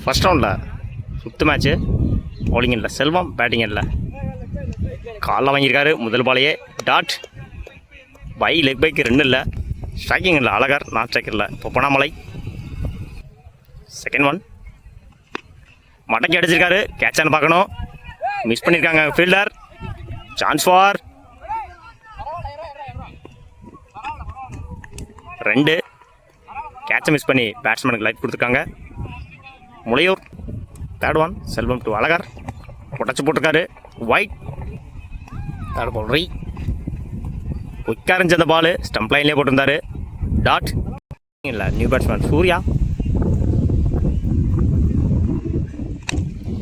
First ரவுண்டில் சுத்து match. Bowling இல்லை செல்வம், பேட்டிங் இல்லை. காலில் வாங்கியிருக்காரு முதல் பாலையே. டாட் பை லெக் பைக்கு 2 இல்லை. ஸ்ட்ரைக்கிங் இல்லை அழகர், நான் ஸ்ட்ரைக்கர் இல்லை. இப்போ பொனாமலை செகண்ட் ஒன் மடக்கி அடிச்சிருக்காரு. கேட்சான்னு பார்க்கணும், மிஸ் பண்ணியிருக்காங்க ஃபீல்டர். Chance for 2. கேட்சை மிஸ் பண்ணி பேட்ஸ்மேனுக்கு லைட் கொடுத்துருக்காங்க. Mulaiyur third one. Selvam to Azhagar உடச்சி போட்டிருக்காரு. ஒயிட் தேர்ட் பால் ரீ குயிக்காக இருந்துச்சு அந்த பால். ஸ்டம்ப் லைன்லேயே போட்டிருந்தாரு. டாட் இல்லை. நியூ பேட்ஸ்மேன் சூர்யா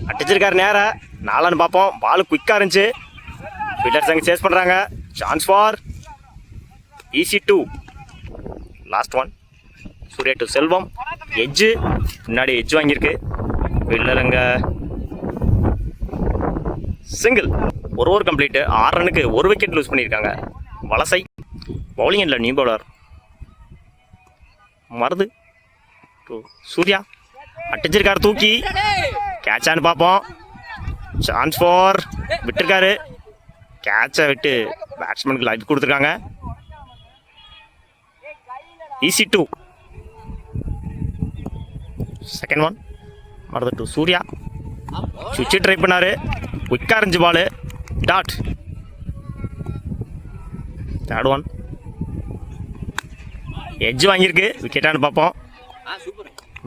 அடிச்சிருக்காரு நேராக. 4 பார்ப்போம். பால் குயிக்காக இருந்துச்சு. ஃபீல்டர்ஸ் அங்கே சேஸ் பண்ணுறாங்க. Chance for easy 2. Last one Surya to Selvam. Edge முன்னாடி எட்ஜ் வாங்கியிருக்கு. ஃபீல்டர் அங்கே சிங்கிள். ஒரு ஓவர் கம்ப்ளீட்டு. 6 ரனுக்கு 1 விக்கெட் லூஸ் பண்ணியிருக்காங்க. வலசை பவுலிங் இல்லை new bowler Marudhu to Surya அடிச்சிருக்காரு தூக்கி. கேட்சான்னு பார்ப்போம். சான்ஸ் ஃபார் விட்டுருக்காரு. கேட்சை விட்டு பேட்ஸ்மேனுக்கு லைட் கொடுத்துருக்காங்க. Easy 2. Second one Marudhu to Surya. சுவிட்சு ட்ரை பண்ணார். குயிக்காக இருந்துச்சு ball. Dot third one edge வாங்கியிருக்கு. விக்கெட்டானு பார்ப்போம்.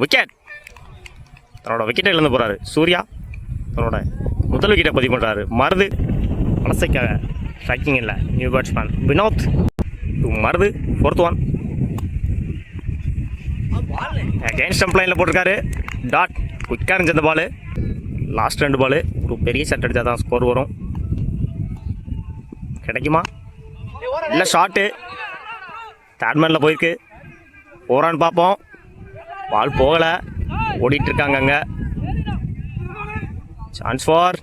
விக்கெட். தன்னோட விக்கெட்டை இழந்து போகிறாரு சூர்யா. தன்னோட முதல் விக்கெட்டை பதிவு பண்ணுறாரு. மருது வலசைக்காக ஸ்ட்ரைக்கிங் இல்லை. New batsman Vinod to Marudhu fourth one. Again stump லைனில் போட்டிருக்காரு. டாட் குயிக்காக இருந்துச்சு அந்த பால். லாஸ்ட் 2 பால். ஒரு பெரிய செட் அடித்தா தான் ஸ்கோர் வரும். கிடைக்குமா இல்லை ஷாட்டு தேர்ட்மேனில் போயிருக்கு. போகிறான்னு பார்ப்போம். பால் போகலை. ஓடிட்டுருக்காங்க அங்கே. Chance for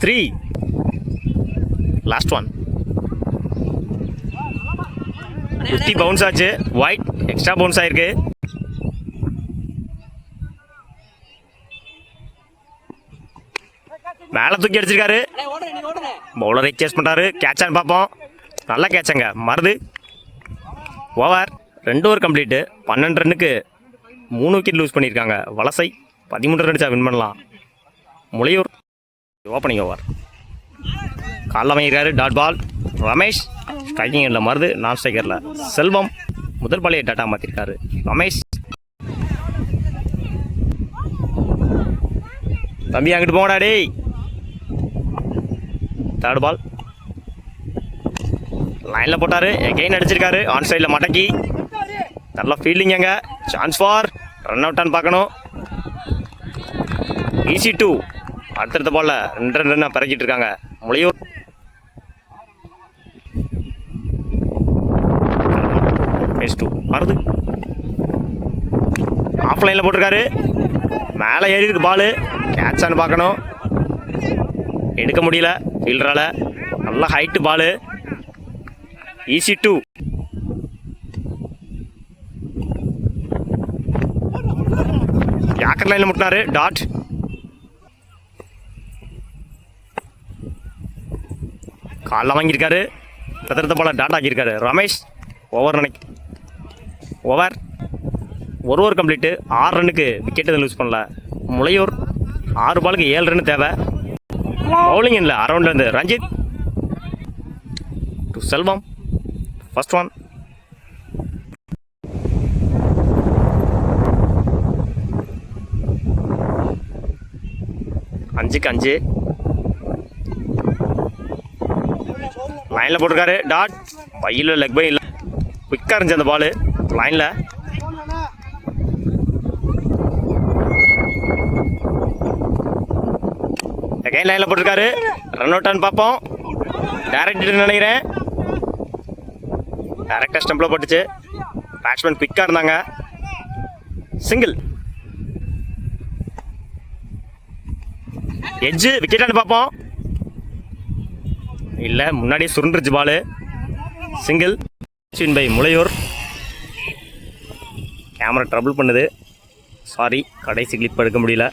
3. Last one 50 bounce ஆச்சு. ஒயிட் எக்ஸ்ட்ரா பவுன்ஸ் ஆயிருக்கு. மேலே தூக்கி அடிச்சிருக்காரு. பவுலரை சேஸ் பண்ணுறாரு. கேட்சான்னு பார்ப்போம். நல்லா கேட்சாங்க மருது. Over 2 over complete. 12 ரன்னுக்கு 3 விக்கெட் லூஸ் பண்ணியிருக்காங்க. வலசை 13 ரன் அடிச்சா வின் பண்ணலாம். Mulaiyur opening over. காலில் வாங்கியிருக்காரு. Dot ball. ரமேஷ் ஸ்ட்ரைக்கிங் இல்லை மருது, நான் ஸ்ட்ரைக்கரில். செல்வம் முதல் பாலையை டாட்டா மாற்றிருக்காரு. ரமேஷ் தம்பி அங்கிட்டு போங்கடா டேய். தேர்ட் பால் லைனில் போட்டார். எகெயின் அடிச்சிருக்காரு. ஆன் சைடில் மடக்கி. நல்லா ஃபீல்டிங் அங்கே. சான்ஸ் ஃபார் ரன் அவுட்டான்னு பார்க்கணும். ஈஸி 2. அடுத்தடுத்த பாலில் 2 ரன்னாக பிறக்கிட்டு இருக்காங்க முளையூர். பேஸ் 2 வருது. ஆஃப் லைனில் போட்டிருக்காரு. மேலே ஏறி இருக்கு பால். கேட்சான்னு பார்க்கணும். எடுக்க முடியல ஃபீல்டரால். நல்லா ஹைட்டு பால். ஈஸி 2. யாக்கர் லைனில் முட்டினாரு. டாட் காலில் வாங்கியிருக்காரு. தத்திரத்த போல டாட் ஆக்கியிருக்காரு. Ramesh over over 1 over complete. 6 ரன்னுக்கு விக்கெட் எதுவும் லூஸ் பண்ணல. முளையூர் 6 பாலுக்கு 7 ரன் தேவை. பவுலிங் இல்லை அரௌண்ட்லேருந்து Ranjith to Selvam. First one 5க்கு 5. லைனில் போட்டிருக்காரு. டாட் பையில் லெக் பை இல்லை. குயிக்காக இருந்துச்சு அந்த பால். லைனில் அகைன் லைனில் போட்டிருக்காரு. ரன் அவுட்டான்னு பார்ப்போம். டேரக்ட் நினைக்கிறேன். டேரக்டாக ஸ்டம்பில் போட்டுச்சு. பேட்ஸ்மேன் குயிக்காக இருந்தாங்க. சிங்கிள். எட்ஜு விக்கெட்டான்னு பார்ப்போம். இல்லை முன்னாடியே சுருண்டுருச்சு ball. Single. By Mulaiyur. Camera trouble பண்ணுது. சாரி, கடைசி கிளிப் எடுக்க முடியல.